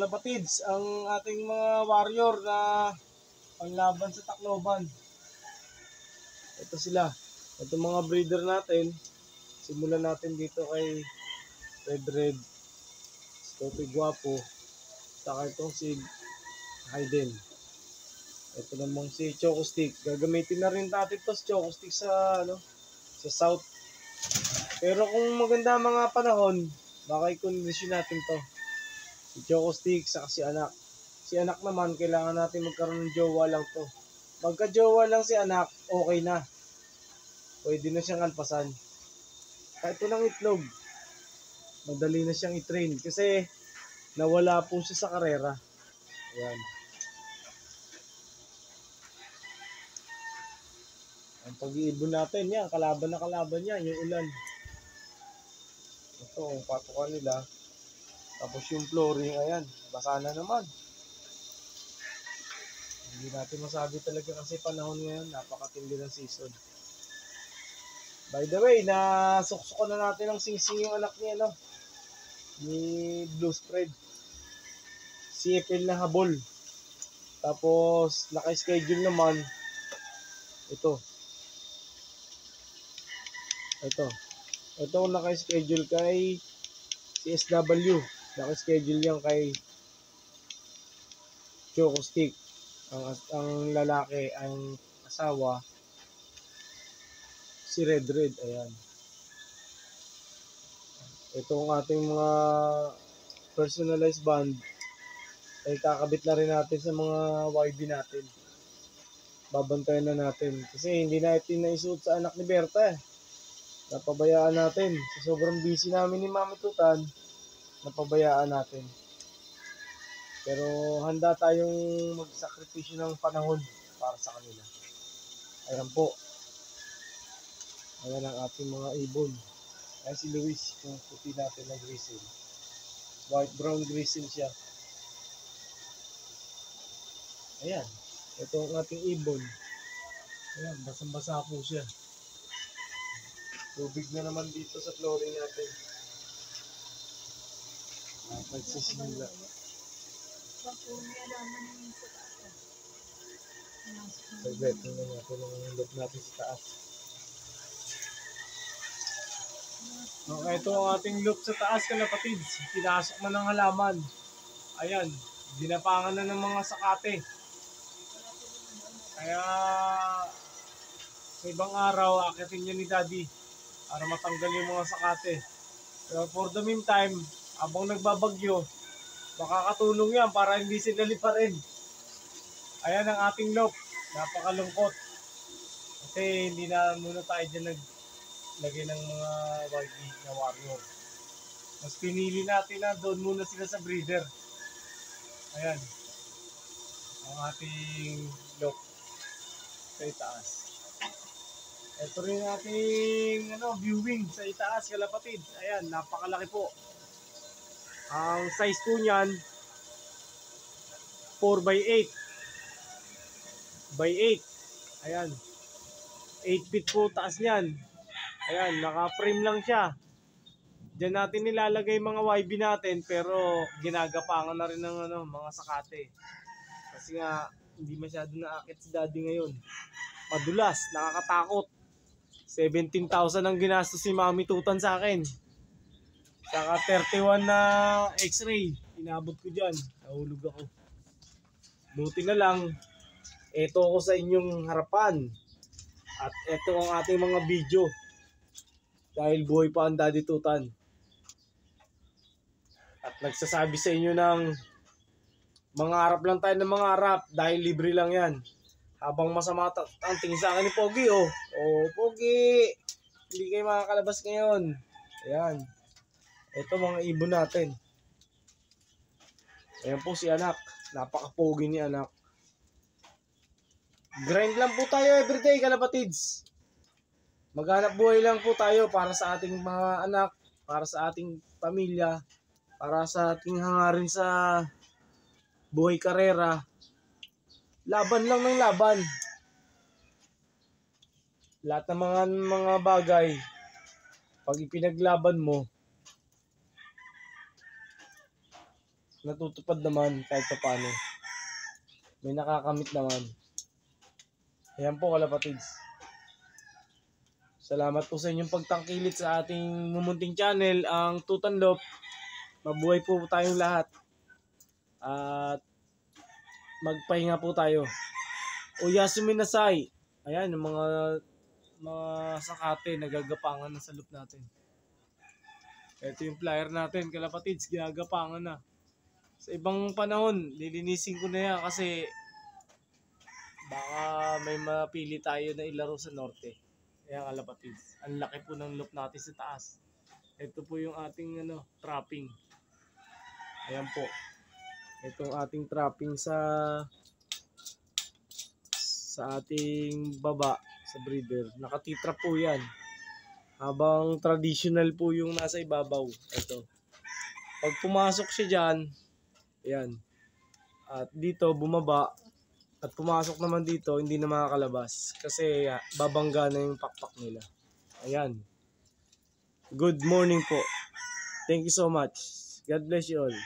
kalapatids, ang ating mga warrior na panglaban sa Tacloban. Ito sila. Ito mga breeder natin. Simulan natin dito kay Red, Stoty Guapo, saka itong si Hayden. Ito namang si Choco Stick. Gagamitin na rin natin ito si Choco Stick sa South. Pero kung maganda mga panahon, baka i-condition natin to. Si Choco Stick saka si Anak. Si Anak naman, kailangan natin magkaroon ng jowa lang to. Magka-jowa lang si Anak, okay na. Pwede na siyang alpasan. Kahit walang itlog, madali na siyang i-train. Kasi nawala po siya sa karera. Ayan. Ang pag-iibon natin, yan, kalaban na kalaban yan, yung ulan. Ito, ang patukan nila. Tapos yung flooring, ayan, basa na naman. Hindi natin masabi talaga kasi panahon ngayon, napakatindi ng season. By the way, nasuksukan na natin ang singsing yung anak niya, no? Ni Blue Spread. CFL na habol. Tapos, naka-schedule naman, ito. Ito ang naka-schedule kay CSW. Naka-schedule yan kay Choco Stick. Ang lalaki, ang asawa, si Red. Ayan. Ito ang ating mga personalized band. Ay kakabit na rin natin sa mga YB natin. Babantayan na natin. Kasi hindi natin naisuot sa anak ni Berta. Napabayaan natin. Sa sobrang busy namin ni Mami Tutan, napabayaan natin. Pero handa tayong magsakripisyo ng panahon para sa kanila. Ayan po. Ayan ang ating mga ibon. Ayan si Luis, yung puti natin na grizzle. White-brown grizzle siya. Ayan. Ito ang ating ibon. Ayan, basang-basa po siya. Tubig na naman dito sa flooring natin. Nagsisimula. Saglit, tingnan natin ang look natin sa taas. Okay, ito ang ating look sa taas, kalapatids. Pinasok na ng halaman. Ayan, dinapangan na ng mga sakate. Kaya sa ibang araw, akitin niya ni Daddy para matanggal yung mga sakate. Pero for the meantime, habang nagbabagyo, makakatulong yan para hindi sila liparin. Ayan ang ating look. Napakalungkot. Kasi hindi na muna tayo dyan naglagay ng mga YB na warrior. Mas pinili natin na doon muna sila sa breeder. Ayan. Ang ating look sa itaas. Ito rin ating viewing sa itaas, kalapatid. Ayan, napakalaki po. Ang size po niyan 4x8 by 8. Ayan. 8 feet po taas niyan. Ayan, naka-frame lang siya. Diyan natin nilalagay mga YB natin pero ginagapangan na rin ng mga sakate. Kasi nga hindi masyado naakit si Daddy ngayon. Madulas, nakakatakot. 17,000 ang ginastos si Mami Tutan sa akin. Saka 31 na x-ray. Inabot ko dyan. Nahulog ako. Buti na lang, ito ako sa inyong harapan. At ito ang ating mga video. Dahil buhay pa ang Daddy Tutan. At nagsasabi sa inyo ng mangarap lang tayo ng mangarap. Dahil libre lang yan. Habang masama ang tingin sa akin ni Pogi, oh. Oh, Pogi! Hindi kayo makakalabas ngayon. Ayan. Ito mga ibon natin. Ayan po si Anak. Napaka-pogi ni Anak. Grind lang po tayo everyday, kalapatids. Maghanap buhay lang po tayo para sa ating mga anak, para sa ating pamilya, para sa ating hangarin sa buhay karera. Laban lang ng laban. Lahat ng mga bagay, pag ipinaglaban mo, natutupad naman kahit pa paano. May nakakamit naman. Ayan po kalapatids. Salamat po sa inyong pagtangkilit sa ating mumunting channel, ang Tutanlop. Mabuhay po tayong lahat. At magpahinga po tayo. O Yasumi Nasai. Ayan, yung mga sakate, nagagapangan na sa loop natin. Ito yung flyer natin, kalapatids, ginagapangan na. Sa ibang panahon, lilinisin ko na yan kasi baka may mapili tayo na ilaro sa norte. Ayan kalapatids, ang laki po ng loop natin sa taas. Ito po yung ating trapping. Ayan po. Itong ating trapping sa ating baba sa breeder. Nakatitra po yan. Habang traditional po yung nasa ibabaw. Ito. Pag pumasok siya dyan, ayan. At dito bumaba. At pumasok naman dito, hindi na makakalabas. Kasi babangga na yung pakpak nila. Ayan. Good morning po. Thank you so much. God bless you all.